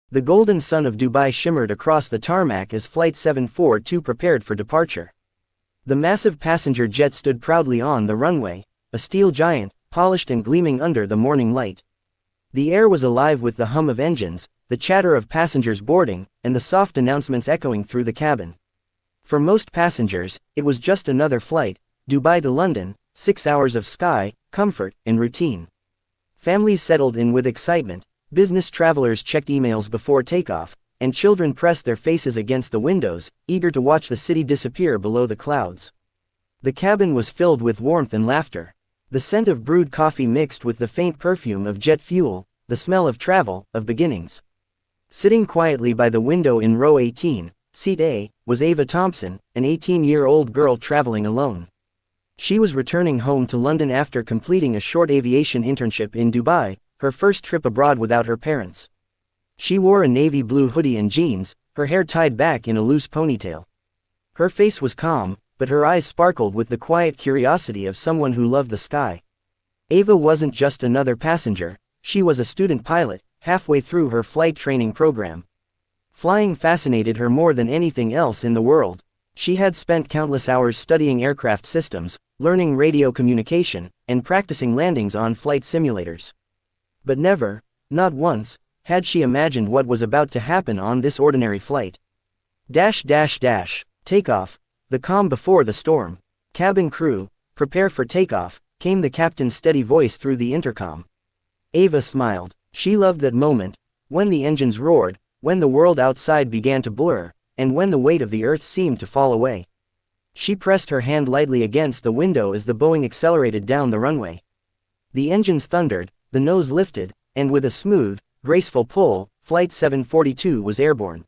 The golden sun of Dubai shimmered across the tarmac as Flight 742 prepared for departure. The massive passenger jet stood proudly on the runway, a steel giant, polished and gleaming under the morning light. The air was alive with the hum of engines, the chatter of passengers boarding, and the soft announcements echoing through the cabin. For most passengers, it was just another flight, Dubai to London, 6 hours of sky, comfort, and routine. Families settled in with excitement, business travelers checked emails before takeoff, and children pressed their faces against the windows, eager to watch the city disappear below the clouds. The cabin was filled with warmth and laughter. The scent of brewed coffee mixed with the faint perfume of jet fuel, the smell of travel, of beginnings. Sitting quietly by the window in row 18, seat A, was Ava Thompson, an 18-year-old girl traveling alone. She was returning home to London after completing a short aviation internship in Dubai, her first trip abroad without her parents. She wore a navy blue hoodie and jeans, her hair tied back in a loose ponytail. Her face was calm, but her eyes sparkled with the quiet curiosity of someone who loved the sky. Ava wasn't just another passenger, she was a student pilot, halfway through her flight training program. Flying fascinated her more than anything else in the world. She had spent countless hours studying aircraft systems, learning radio communication, and practicing landings on flight simulators. But never, not once, had she imagined what was about to happen on this ordinary flight. Takeoff. The calm before the storm. Cabin crew, prepare for takeoff, came the captain's steady voice through the intercom. Ava smiled. She loved that moment, when the engines roared, when the world outside began to blur, and when the weight of the earth seemed to fall away. She pressed her hand lightly against the window as the Boeing accelerated down the runway. The engines thundered, the nose lifted, and with a smooth, graceful pull, Flight 742 was airborne.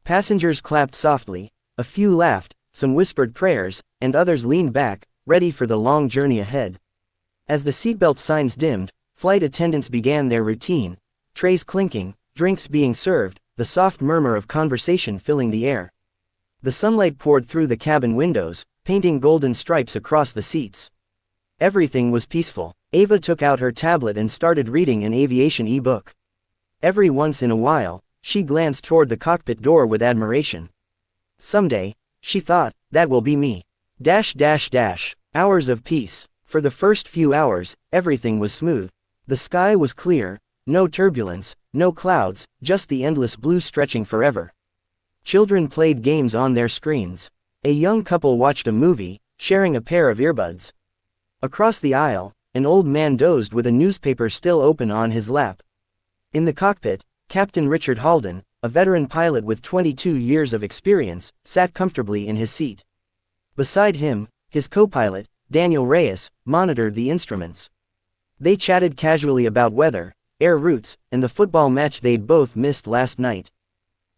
Passengers clapped softly, a few laughed, some whispered prayers, and others leaned back, ready for the long journey ahead. As the seatbelt signs dimmed, flight attendants began their routine, trays clinking, drinks being served, the soft murmur of conversation filling the air. The sunlight poured through the cabin windows, painting golden stripes across the seats. Everything was peaceful. Ava took out her tablet and started reading an aviation e-book. Every once in a while, she glanced toward the cockpit door with admiration. Someday, she thought, that will be me. Hours of peace. For the first few hours, everything was smooth. The sky was clear, no turbulence, no clouds, just the endless blue stretching forever. Children played games on their screens. A young couple watched a movie, sharing a pair of earbuds. Across the aisle, an old man dozed with a newspaper still open on his lap. In the cockpit, Captain Richard Halden, a veteran pilot with 22 years of experience, sat comfortably in his seat. Beside him, his co-pilot, Daniel Reyes, monitored the instruments. They chatted casually about weather, air routes, and the football match they'd both missed last night.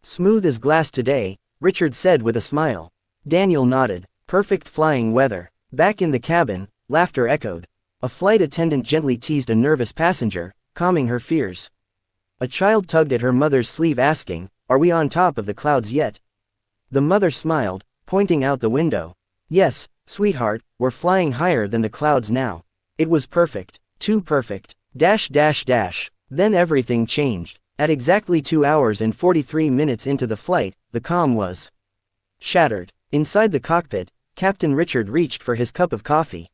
Smooth as glass today, Richard said with a smile. Daniel nodded. Perfect flying weather. Back in the cabin, laughter echoed. A flight attendant gently teased a nervous passenger, calming her fears. A child tugged at her mother's sleeve asking, "Are we on top of the clouds yet?" The mother smiled, pointing out the window. "Yes, sweetheart, we're flying higher than the clouds now." It was perfect. Too perfect. Then everything changed. At exactly 2 hours and 43 minutes into the flight, the calm was shattered. Inside the cockpit, Captain Richard reached for his cup of coffee.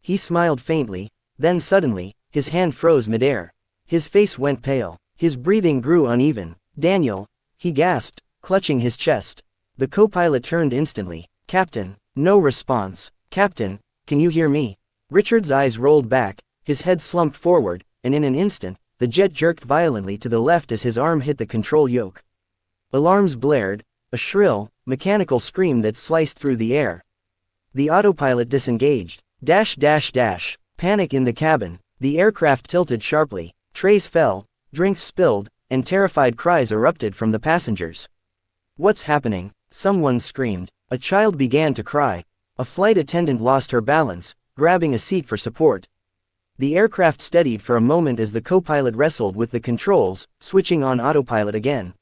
He smiled faintly, then suddenly, his hand froze midair. His face went pale. His breathing grew uneven. "Daniel," he gasped, clutching his chest. The co-pilot turned instantly. "Captain." No response. "Captain, can you hear me?" Richard's eyes rolled back, his head slumped forward, and in an instant, the jet jerked violently to the left as his arm hit the control yoke. Alarms blared, a shrill, mechanical scream that sliced through the air. The autopilot disengaged. Panic in the cabin. The aircraft tilted sharply, trays fell, drinks spilled, and terrified cries erupted from the passengers. "What's happening?" someone screamed. A child began to cry. A flight attendant lost her balance, grabbing a seat for support. The aircraft steadied for a moment as the co-pilot wrestled with the controls, switching on autopilot again.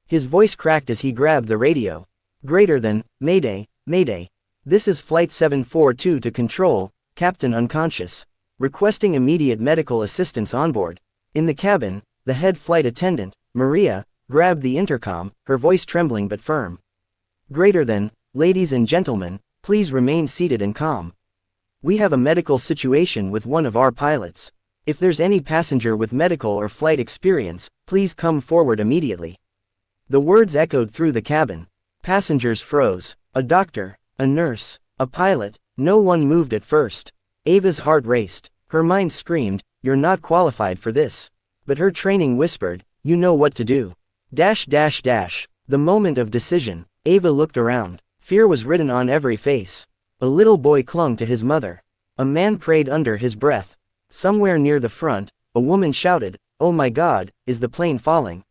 His voice cracked as he grabbed the radio. "Greater than, Mayday, Mayday. This is Flight 742 to control, Captain unconscious. Requesting immediate medical assistance on board." In the cabin, the head flight attendant, Maria, grabbed the intercom, her voice trembling but firm. Greater than, ladies and gentlemen, please remain seated and calm. We have a medical situation with one of our pilots. If there's any passenger with medical or flight experience, please come forward immediately. The words echoed through the cabin. Passengers froze. A doctor, a nurse, a pilot, no one moved at first. Ava's heart raced. Her mind screamed, "You're not qualified for this." But her training whispered, "You know what to do." The moment of decision. Ava looked around. Fear was written on every face. A little boy clung to his mother. A man prayed under his breath. Somewhere near the front, a woman shouted, "Oh my God, is the plane falling?"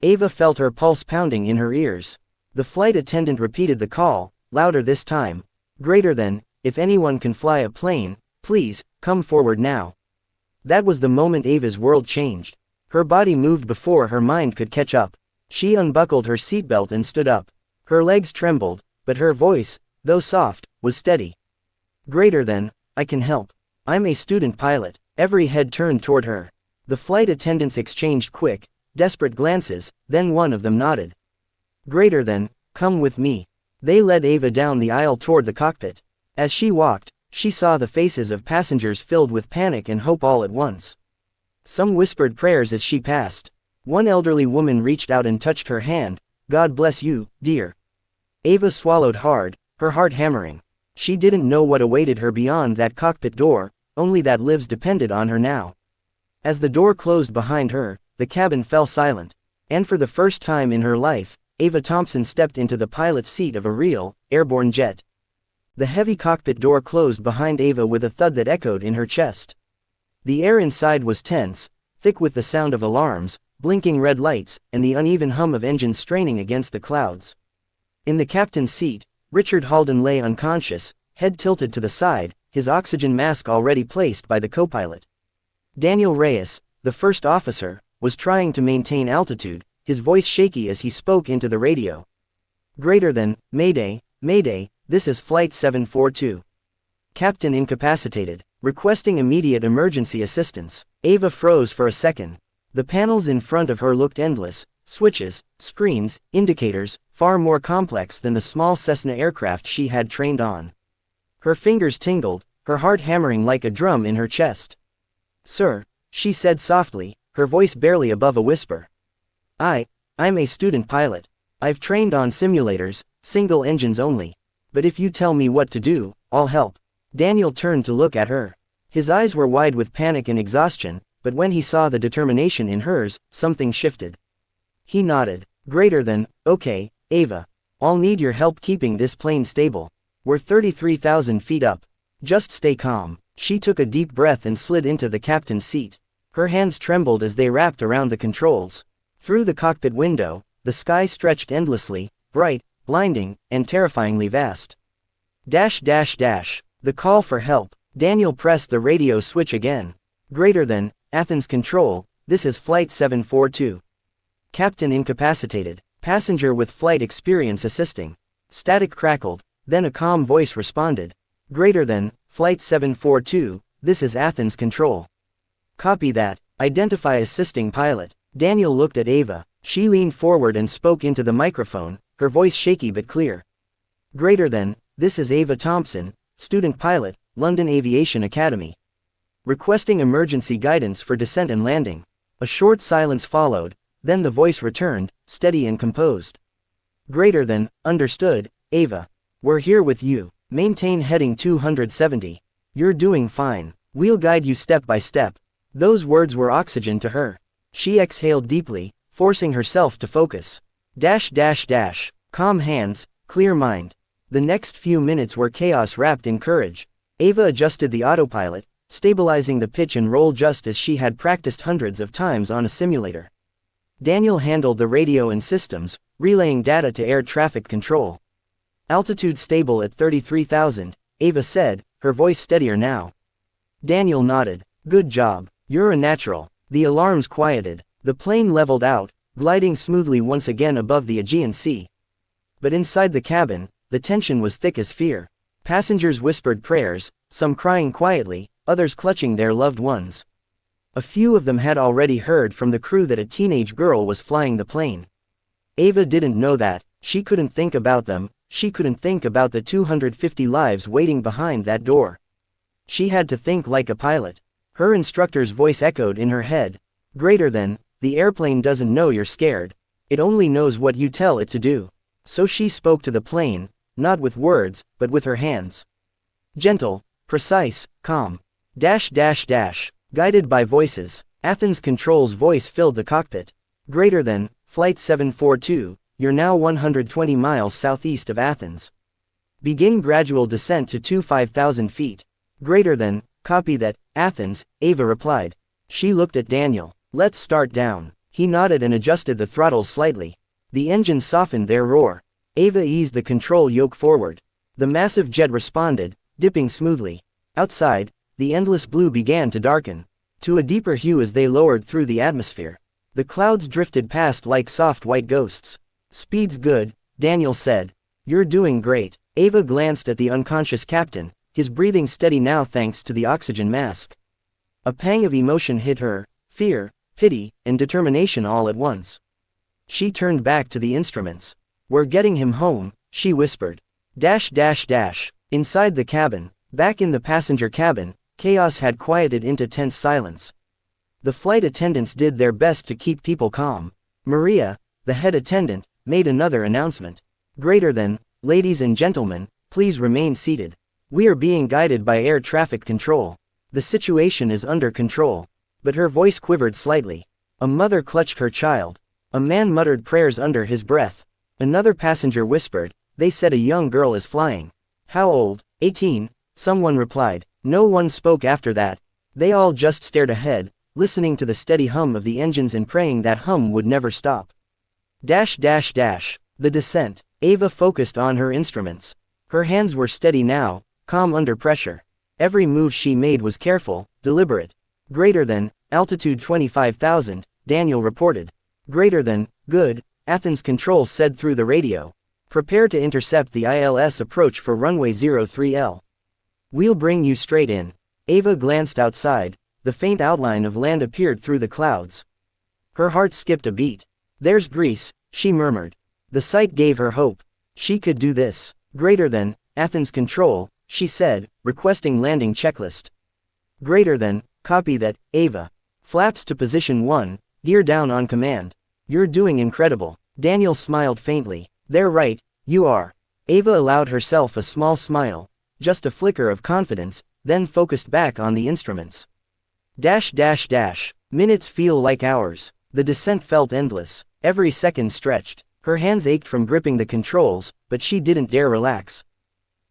Ava felt her pulse pounding in her ears. The flight attendant repeated the call, louder this time. Greater than, if anyone can fly a plane, please, come forward now. That was the moment Ava's world changed. Her body moved before her mind could catch up. She unbuckled her seatbelt and stood up. Her legs trembled, but her voice, though soft, was steady. Greater than, I can help. I'm a student pilot. Every head turned toward her. The flight attendants exchanged quick, desperate glances, then one of them nodded. Greater than, come with me. They led Ava down the aisle toward the cockpit. As she walked, she saw the faces of passengers filled with panic and hope all at once. Some whispered prayers as she passed. One elderly woman reached out and touched her hand. God bless you, dear. Ava swallowed hard, her heart hammering. She didn't know what awaited her beyond that cockpit door, only that lives depended on her now. As the door closed behind her, the cabin fell silent. And for the first time in her life, Ava Thompson stepped into the pilot's seat of a real, airborne jet. The heavy cockpit door closed behind Ava with a thud that echoed in her chest. The air inside was tense, thick with the sound of alarms, blinking red lights, and the uneven hum of engines straining against the clouds. In the captain's seat, Richard Halden lay unconscious, head tilted to the side, his oxygen mask already placed by the co-pilot. Daniel Reyes, the first officer, was trying to maintain altitude, his voice shaky as he spoke into the radio. Greater than, Mayday, Mayday, this is Flight 742. Captain incapacitated, requesting immediate emergency assistance. Ava froze for a second. The panels in front of her looked endless, switches, screens, indicators, far more complex than the small Cessna aircraft she had trained on. Her fingers tingled, her heart hammering like a drum in her chest. Sir, she said softly, her voice barely above a whisper. I'm a student pilot. I've trained on simulators, single engines only. But if you tell me what to do, I'll help. Daniel turned to look at her. His eyes were wide with panic and exhaustion, but when he saw the determination in hers, something shifted. He nodded. Greater than, okay, Ava. I'll need your help keeping this plane stable. We're 33,000 feet up. Just stay calm. She took a deep breath and slid into the captain's seat. Her hands trembled as they wrapped around the controls. Through the cockpit window, the sky stretched endlessly, bright, blinding, and terrifyingly vast. The call for help. Daniel pressed the radio switch again. Greater than, Athens Control, this is Flight 742. Captain incapacitated. Passenger with flight experience assisting. Static crackled, then a calm voice responded. Greater than, Flight 742, this is Athens Control. Copy that. Identify assisting pilot. Daniel looked at Ava. She leaned forward and spoke into the microphone, her voice shaky but clear. Greater than, this is Ava Thompson, student pilot, London Aviation Academy. Requesting emergency guidance for descent and landing. A short silence followed, then the voice returned, steady and composed. Greater than, understood, Ava. We're here with you. Maintain heading 270. You're doing fine. We'll guide you step by step. Those words were oxygen to her. She exhaled deeply, forcing herself to focus. Calm hands, clear mind. The next few minutes were chaos wrapped in courage. Ava adjusted the autopilot, stabilizing the pitch and roll just as she had practiced hundreds of times on a simulator. Daniel handled the radio and systems, relaying data to air traffic control. Altitude stable at 33,000, Ava said, her voice steadier now. Daniel nodded. Good job. You're a natural. The alarms quieted. The plane leveled out, gliding smoothly once again above the Aegean Sea. But inside the cabin, the tension was thick as fear. Passengers whispered prayers, some crying quietly, others clutching their loved ones. A few of them had already heard from the crew that a teenage girl was flying the plane. Ava didn't know that. She couldn't think about them. She couldn't think about the 250 lives waiting behind that door. She had to think like a pilot. Her instructor's voice echoed in her head. Greater than, the airplane doesn't know you're scared. It only knows what you tell it to do. So she spoke to the plane, not with words, but with her hands. Gentle, precise, calm. Guided by voices, Athens Control's voice filled the cockpit. Greater than, Flight 742, you're now 120 miles southeast of Athens. Begin gradual descent to 25,000 feet. Greater than, copy that, Athens, Ava replied. She looked at Daniel. Let's start down. He nodded and adjusted the throttles slightly. The engines softened their roar. Ava eased the control yoke forward. The massive jet responded, dipping smoothly. Outside, the endless blue began to darken to a deeper hue as they lowered through the atmosphere. The clouds drifted past like soft white ghosts. Speed's good, Daniel said. You're doing great. Ava glanced at the unconscious captain, his breathing steady now thanks to the oxygen mask. A pang of emotion hit her, fear, pity, and determination all at once. She turned back to the instruments. We're getting him home, she whispered. Inside the cabin, back in the passenger cabin, chaos had quieted into tense silence. The flight attendants did their best to keep people calm. Maria, the head attendant, made another announcement. Greater than, ladies and gentlemen, please remain seated. We are being guided by air traffic control. The situation is under control. But her voice quivered slightly. A mother clutched her child. A man muttered prayers under his breath. Another passenger whispered, they said a young girl is flying. How old? 18, someone replied. No one spoke after that. They all just stared ahead, listening to the steady hum of the engines and praying that hum would never stop. The descent. Ava focused on her instruments. Her hands were steady now, calm under pressure. Every move she made was careful, deliberate. Greater than, altitude 25,000, Daniel reported. Greater than, good, Athens Control said through the radio. Prepare to intercept the ILS approach for runway 03L. We'll bring you straight in. Ava glanced outside. The faint outline of land appeared through the clouds. Her heart skipped a beat. There's Greece, she murmured. The sight gave her hope. She could do this. Greater than, Athens Control, she said, requesting landing checklist. Greater than, copy that, Ava. Flaps to position 1, gear down on command. You're doing incredible. Daniel smiled faintly. They're right, you are. Ava allowed herself a small smile, just a flicker of confidence, then focused back on the instruments. Minutes feel like hours. The descent felt endless. Every second stretched. Her hands ached from gripping the controls, but she didn't dare relax.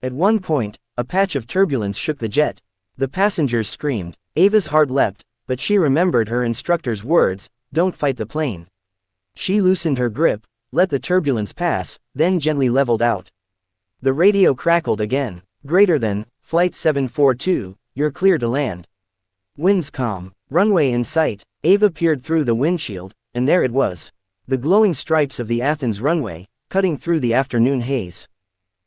At one point, a patch of turbulence shook the jet. The passengers screamed. Ava's heart leapt, but she remembered her instructor's words, don't fight the plane. She loosened her grip, let the turbulence pass, then gently leveled out. The radio crackled again. Greater than, Flight 742, you're clear to land. Winds calm. Runway in sight. Ava peered through the windshield, and there it was. The glowing stripes of the Athens runway, cutting through the afternoon haze.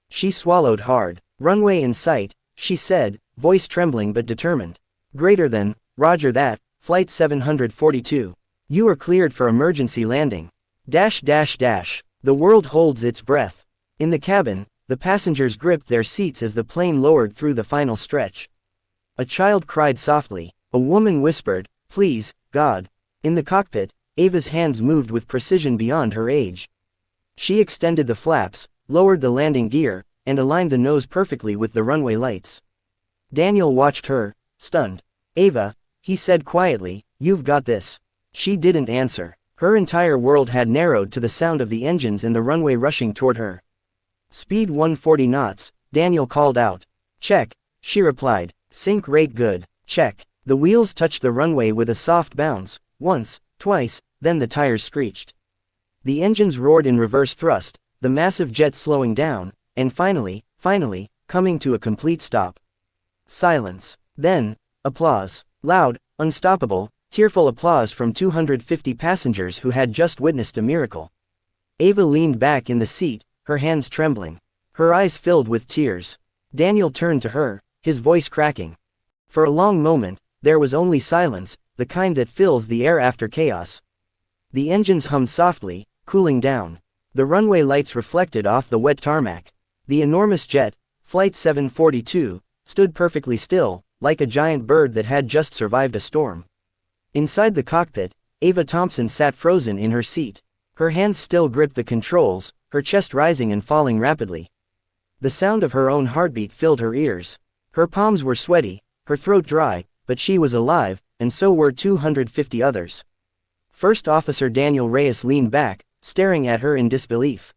She swallowed hard. Runway in sight, she said, voice trembling but determined. Greater than, roger that, Flight 742. You are cleared for emergency landing. The world holds its breath. In the cabin, the passengers gripped their seats as the plane lowered through the final stretch. A child cried softly. A woman whispered, please, God. In the cockpit, Ava's hands moved with precision beyond her age. She extended the flaps, lowered the landing gear, and aligned the nose perfectly with the runway lights. Daniel watched her, stunned. Ava, he said quietly, you've got this. She didn't answer. Her entire world had narrowed to the sound of the engines and the runway rushing toward her. Speed 140 knots, Daniel called out. Check, she replied. Sync rate good. Check. The wheels touched the runway with a soft bounce, once, twice, then the tires screeched. The engines roared in reverse thrust, the massive jet slowing down, and finally, coming to a complete stop. Silence. Then, applause. Loud, unstoppable, tearful applause from 250 passengers who had just witnessed a miracle. Ava leaned back in the seat, her hands trembling. Her eyes filled with tears. Daniel turned to her, his voice cracking. For a long moment, there was only silence, the kind that fills the air after chaos. The engines hummed softly, cooling down. The runway lights reflected off the wet tarmac. The enormous jet, Flight 742, stood perfectly still, like a giant bird that had just survived a storm. Inside the cockpit, Ava Thompson sat frozen in her seat. Her hands still gripped the controls, her chest rising and falling rapidly. The sound of her own heartbeat filled her ears. Her palms were sweaty, her throat dry, but she was alive, and so were 250 others. First Officer Daniel Reyes leaned back, staring at her in disbelief.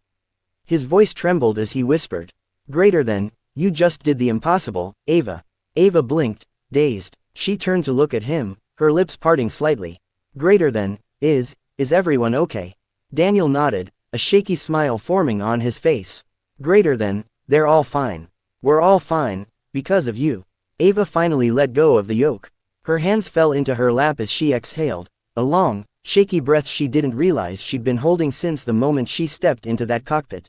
His voice trembled as he whispered, "Greater than, you just did the impossible, Ava." Ava blinked, dazed. She turned to look at him, her lips parting slightly. "Greater than, is everyone okay?" Daniel nodded, a shaky smile forming on his face. "Greater than, they're all fine. We're all fine, because of you." Ava finally let go of the yoke. Her hands fell into her lap as she exhaled, a long, shaky breath she didn't realize she'd been holding since the moment she stepped into that cockpit.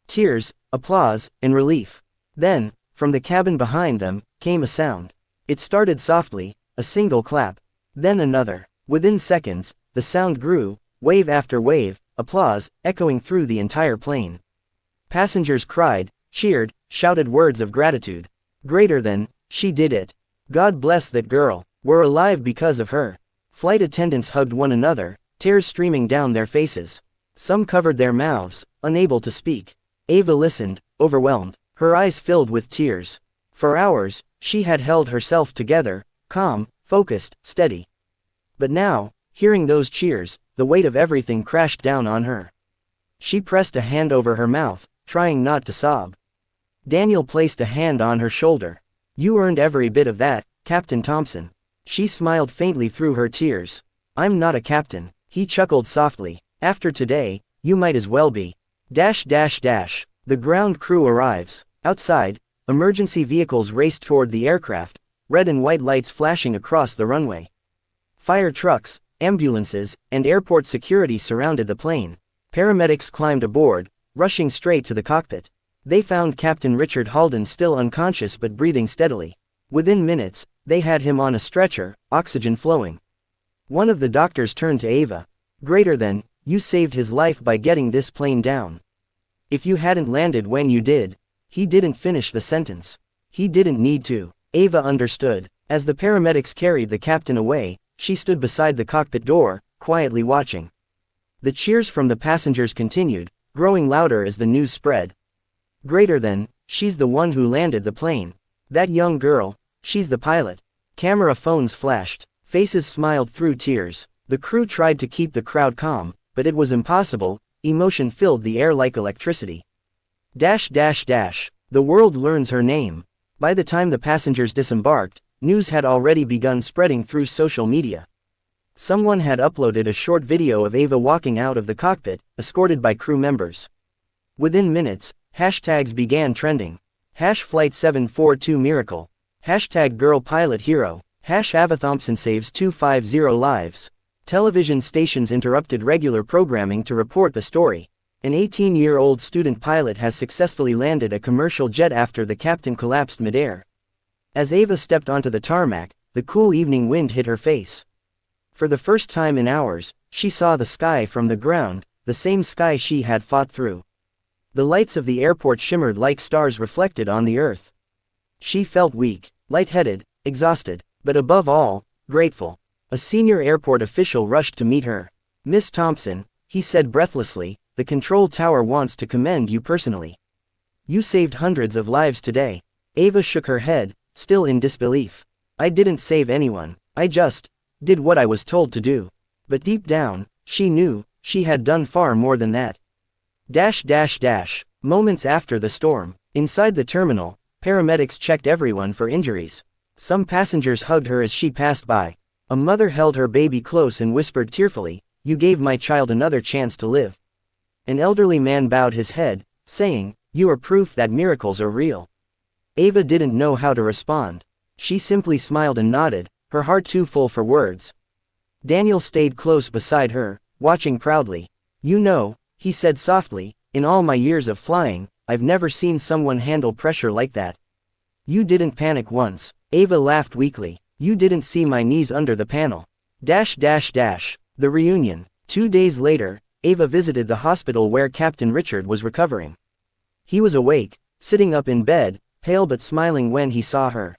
Tears, applause, and relief. Then, from the cabin behind them, came a sound. It started softly, a single clap. Then another. Within seconds, the sound grew, wave after wave, applause, echoing through the entire plane. Passengers cried, cheered, shouted words of gratitude. Greater than, she did it. God bless that girl, we're alive because of her. Flight attendants hugged one another, tears streaming down their faces. Some covered their mouths, unable to speak. Ava listened, overwhelmed, her eyes filled with tears. For hours, she had held herself together, calm, focused, steady. But now, hearing those cheers, the weight of everything crashed down on her. She pressed a hand over her mouth, trying not to sob. Daniel placed a hand on her shoulder. "You earned every bit of that, Captain Thompson." She smiled faintly through her tears. "I'm not a captain," he chuckled softly. "After today, you might as well be." The ground crew arrives. Outside, emergency vehicles raced toward the aircraft, red and white lights flashing across the runway. Fire trucks, ambulances, and airport security surrounded the plane. Paramedics climbed aboard, rushing straight to the cockpit. They found Captain Richard Halden still unconscious but breathing steadily. Within minutes, they had him on a stretcher, oxygen flowing. One of the doctors turned to Ava. "Greater than, you saved his life by getting this plane down. If you hadn't landed when you did." He didn't finish the sentence. He didn't need to. Ava understood. As the paramedics carried the captain away, she stood beside the cockpit door, quietly watching. The cheers from the passengers continued, growing louder as the news spread. "Greater than, she's the one who landed the plane. That young girl, she's the pilot." Camera phones flashed. Faces smiled through tears. The crew tried to keep the crowd calm, but it was impossible. Emotion filled the air like electricity. The world learns her name. By the time the passengers disembarked, news had already begun spreading through social media. Someone had uploaded a short video of Ava walking out of the cockpit, escorted by crew members. Within minutes, hashtags began trending. #Flight 742 Miracle. #Girl Pilot Hero. #Ava Thompson saves 250 lives. Television stations interrupted regular programming to report the story. An 18-year-old student pilot has successfully landed a commercial jet after the captain collapsed midair. As Ava stepped onto the tarmac, the cool evening wind hit her face. For the first time in hours, she saw the sky from the ground, the same sky she had fought through. The lights of the airport shimmered like stars reflected on the earth. She felt weak, lightheaded, exhausted, but above all, grateful. A senior airport official rushed to meet her. "Miss Thompson," he said breathlessly, "the control tower wants to commend you personally. You saved hundreds of lives today." Ava shook her head, still in disbelief. "I didn't save anyone, I just did what I was told to do." But deep down, she knew, she had done far more than that. Moments after the storm, inside the terminal, paramedics checked everyone for injuries. Some passengers hugged her as she passed by. A mother held her baby close and whispered tearfully, "You gave my child another chance to live." An elderly man bowed his head, saying, "You are proof that miracles are real." Ava didn't know how to respond. She simply smiled and nodded, her heart too full for words. Daniel stayed close beside her, watching proudly. "You know," he said softly, "in all my years of flying, I've never seen someone handle pressure like that. You didn't panic once." Ava laughed weakly. You didn't see my knees under the panel. The reunion. 2 days later, Ava visited the hospital where Captain Richard was recovering. He was awake, sitting up in bed, pale but smiling when he saw her.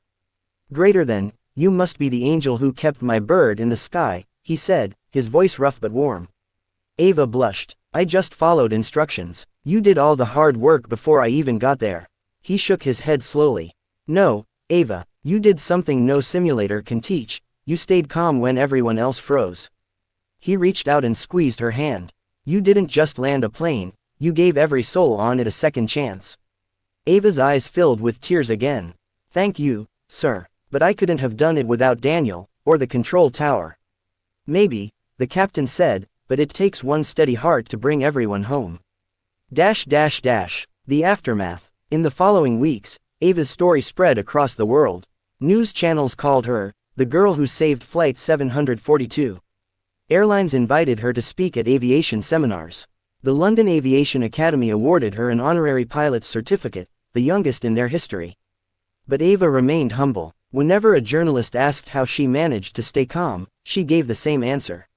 You must be the angel who kept my bird in the sky, he said, his voice rough but warm. Ava blushed. I just followed instructions. You did all the hard work before I even got there. He shook his head slowly. No, Ava, you did something no simulator can teach. You stayed calm when everyone else froze. He reached out and squeezed her hand. You didn't just land a plane, you gave every soul on it a second chance. Ava's eyes filled with tears again. Thank you, sir, but I couldn't have done it without Daniel, or the control tower. Maybe, the captain said, but it takes one steady heart to bring everyone home. The aftermath. In the following weeks, Ava's story spread across the world. News channels called her, the girl who saved Flight 742. Airlines invited her to speak at aviation seminars. The London Aviation Academy awarded her an honorary pilot's certificate, the youngest in their history. But Ava remained humble. Whenever a journalist asked how she managed to stay calm, she gave the same answer.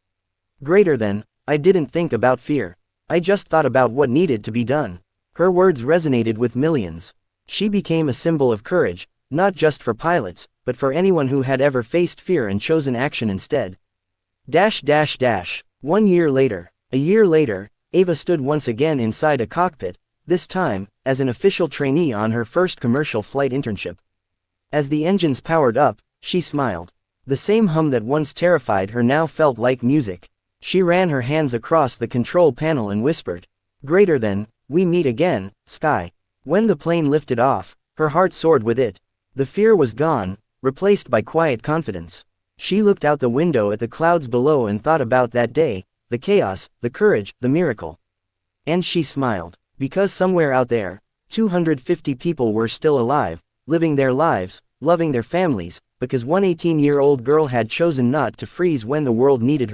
I didn't think about fear. I just thought about what needed to be done. Her words resonated with millions. She became a symbol of courage, not just for pilots, but for anyone who had ever faced fear and chosen action instead. 1 year later. A year later, Ava stood once again inside a cockpit, this time, as an official trainee on her first commercial flight internship. As the engines powered up, she smiled. The same hum that once terrified her now felt like music. She ran her hands across the control panel and whispered, "We meet again, sky." When the plane lifted off, her heart soared with it. The fear was gone, replaced by quiet confidence. She looked out the window at the clouds below and thought about that day, the chaos, the courage, the miracle. And she smiled, because somewhere out there, 250 people were still alive, living their lives, loving their families, because one 18-year-old girl had chosen not to freeze when the world needed her.